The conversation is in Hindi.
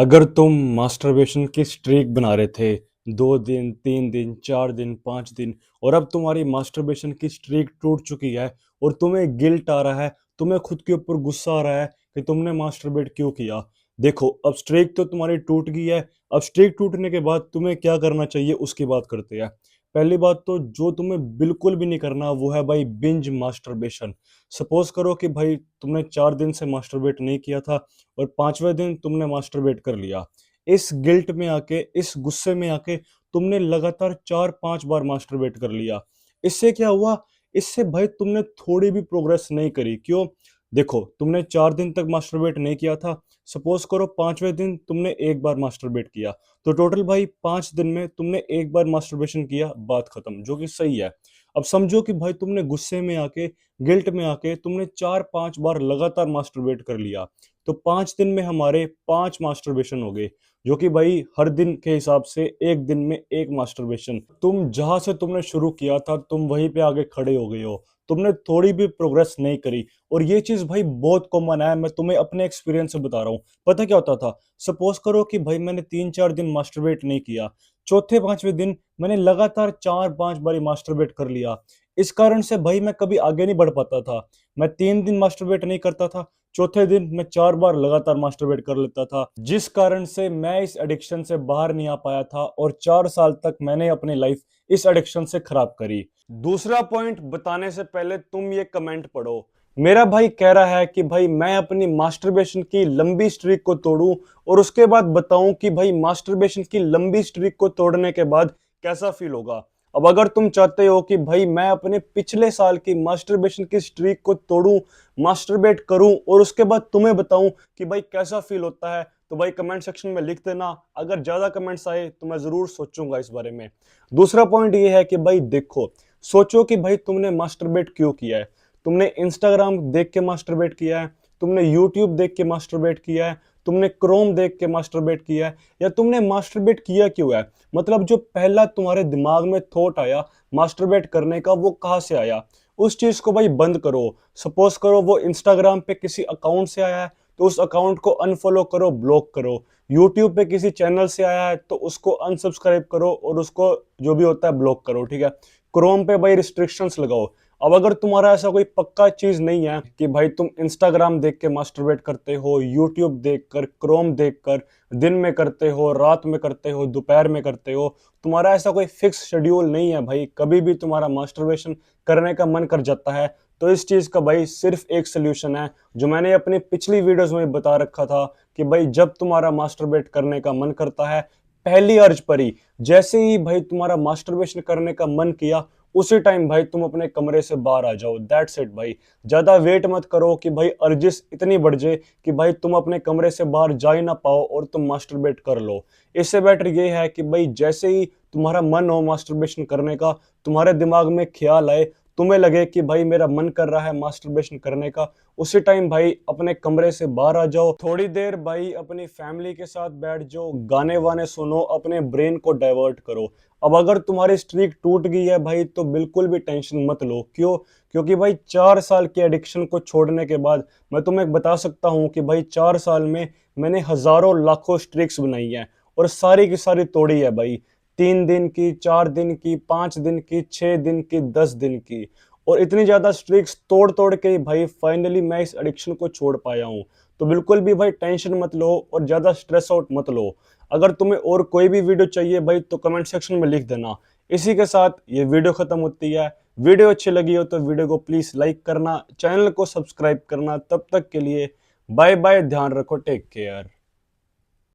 अगर तुम मास्टरबेशन की स्ट्रीक बना रहे थे 2 दिन, 3 दिन, 4 दिन, 5 दिन, और अब तुम्हारी मास्टरबेशन की स्ट्रीक टूट चुकी है और तुम्हें गिल्ट आ रहा है, तुम्हें खुद के ऊपर गुस्सा आ रहा है कि तुमने मास्टरबेट क्यों किया। देखो, अब स्ट्रीक तो तुम्हारी टूट गई है। अब स्ट्रीक टूटने के बाद तुम्हें क्या करना चाहिए उसकी बात करते हैं। पहली बात तो जो तुम्हें बिल्कुल भी नहीं करना वो है भाई बिंज मास्टरबेशन। सपोज करो कि भाई तुमने 4 दिन से मास्टरबेट नहीं किया था और 5वें दिन तुमने मास्टरबेट कर लिया। इस गिल्ट में आके, इस गुस्से में आके तुमने लगातार 4-5 बार मास्टरबेट कर लिया। इससे क्या हुआ? इससे भाई तुमने थोड़ी भी प्रोग्रेस नहीं करी। क्यों? देखो, तुमने 4 दिन तक मास्टरबेट नहीं किया था। सपोज करो 5वें दिन तुमने एक बार मास्टरबेट किया, तो टोटल भाई 5 दिन में तुमने एक बार मास्टरबेशन किया, बात खत्म, जो कि सही है। अब समझो कि भाई तुमने गुस्से में आके, गिल्ट में आके तुमने 4-5 बार लगातार मास्टरबेट कर लिया। तो 5 दिन में हमारे 5 मास्टरबेशन हो गए, जो कि भाई हर दिन के हिसाब से एक दिन में एक मास्टरबेशन। तुम जहां से तुमने शुरू किया था तुम वहीं पे आगे खड़े हो गए हो। तुमने थोड़ी भी प्रोग्रेस नहीं करी। और ये चीज भाई बहुत कॉमन है, मैं तुम्हें अपने एक्सपीरियंस से बता रहा हूँ। पता क्या होता था? सपोज करो कि भाई मैंने 3-4 दिन मास्टरबेट नहीं किया, चौथे 5वें दिन मैंने लगातार 4-5 बारी मास्टरबेट कर लिया। इस कारण से भाई मैं कभी आगे नहीं बढ़ पाता था। मैं 3 दिन मास्टरबेट नहीं करता था, चौथे दिन मैं 4 बार लगातार मास्टरबेट कर लेता था, जिस कारण से मैं इस एडिक्शन से बाहर नहीं आ पाया था और 4 साल तक मैंने अपनी लाइफ इस एडिक्शन से खराब करी। दूसरा पॉइंट बताने से पहले तुम ये कमेंट पढ़ो। मेरा भाई कह रहा है कि भाई मैं अपनी मास्टरबेशन की लंबी स्ट्रीक को तोड़ूं और उसके बाद बताऊं कि भाई मास्टरबेशन की लंबी स्ट्रीक को तोड़ने के बाद कैसा फील होगा। अब अगर तुम चाहते हो कि भाई मैं अपने पिछले साल की मास्टरबेशन की स्ट्रीक को तोड़ूं, मास्टरबेट करूं और उसके बाद तुम्हें बताऊं कि भाई कैसा फील होता है, तो भाई कमेंट सेक्शन में लिख देना। अगर ज्यादा कमेंट्स आए तो मैं जरूर सोचूंगा इस बारे में। दूसरा पॉइंट ये है कि भाई देखो, सोचो कि भाई तुमने मास्टरबेट क्यों किया है। तुमने इंस्टाग्राम देख के मास्टरबेट किया है, तुमने यूट्यूब देख के मास्टरबेट किया है, तुमने क्रोम देख के मास्टरबेट किया है, या तुमने मास्टरबेट किया क्यों है? मतलब जो पहला तुम्हारे दिमाग में थॉट आया मास्टरबेट करने का, वो कहाँ से आया? उस चीज को भाई बंद करो। सपोज करो वो इंस्टाग्राम पे किसी अकाउंट से आया है तो उस अकाउंट को अनफॉलो करो, ब्लॉक करो। यूट्यूब पे किसी चैनल से आया है तो उसको अनसब्सक्राइब करो और उसको जो भी होता है ब्लॉक करो, ठीक है। क्रोम पे भाई रिस्ट्रिक्शंस लगाओ। अब अगर तुम्हारा ऐसा कोई पक्का चीज नहीं है कि भाई तुम इंस्टाग्राम देख के मास्टरबेट करते हो, यूट्यूब देखकर, क्रोम देखकर, दिन में करते हो, रात में करते हो, दोपहर में करते हो, तुम्हारा ऐसा कोई फिक्स शेड्यूल नहीं है भाई, कभी भी तुम्हारा मास्टरबेशन करने का मन कर जाता है, तो इस चीज का भाई सिर्फ एक सोल्यूशन है, जो मैंने अपनी पिछली वीडियोस में बता रखा था कि भाई जब तुम्हारा मास्टरबेट करने का मन करता है, पहली अर्ज पर ही, जैसे ही भाई तुम्हारा मास्टरबेशन करने का मन किया, उसी टाइम भाई तुम अपने कमरे से बाहर आ जाओ। दैट्स इट भाई। ज्यादा वेट मत करो कि भाई अर्जिस इतनी बढ़ जाए कि भाई तुम अपने कमरे से बाहर जा ही ना पाओ और तुम मास्टरबेट कर लो। इससे बेटर ये है कि भाई जैसे ही तुम्हारा मन हो मास्टरबेशन करने का, तुम्हारे दिमाग में ख्याल आए, तुम्हें लगे कि भाई मेरा मन कर रहा है मास्टरबेशन करने का, उसी टाइम भाई अपने कमरे से बाहर आ जाओ। थोड़ी देर भाई अपनी फैमिली के साथ बैठ जाओ, गाने वाने सुनो, अपने ब्रेन को डाइवर्ट करो। अब अगर तुम्हारी स्ट्रीक टूट गई है भाई तो बिल्कुल भी टेंशन मत लो। क्यों? क्योंकि भाई 4 साल की एडिक्शन को छोड़ने के बाद मैं तुम्हें बता सकता हूं कि भाई 4 साल में मैंने हजारों लाखों स्ट्रीक्स बनाई हैं और सारी की सारी तोड़ी है भाई। 3 दिन की, 4 दिन की, 5 दिन की, 6 दिन की, 10 दिन की, और इतनी ज्यादा स्ट्रीक्स तोड़ तोड़ के ही भाई फाइनली मैं इस एडिक्शन को छोड़ पाया हूँ। तो बिल्कुल भी भाई टेंशन मत लो और ज्यादा स्ट्रेस आउट मत लो। अगर तुम्हें और कोई भी वीडियो चाहिए भाई तो कमेंट सेक्शन में लिख देना। इसी के साथ ये वीडियो खत्म होती है। वीडियो अच्छी लगी हो तो वीडियो को प्लीज लाइक करना, चैनल को सब्सक्राइब करना। तब तक के लिए बाय बाय, ध्यान रखो, टेक केयर।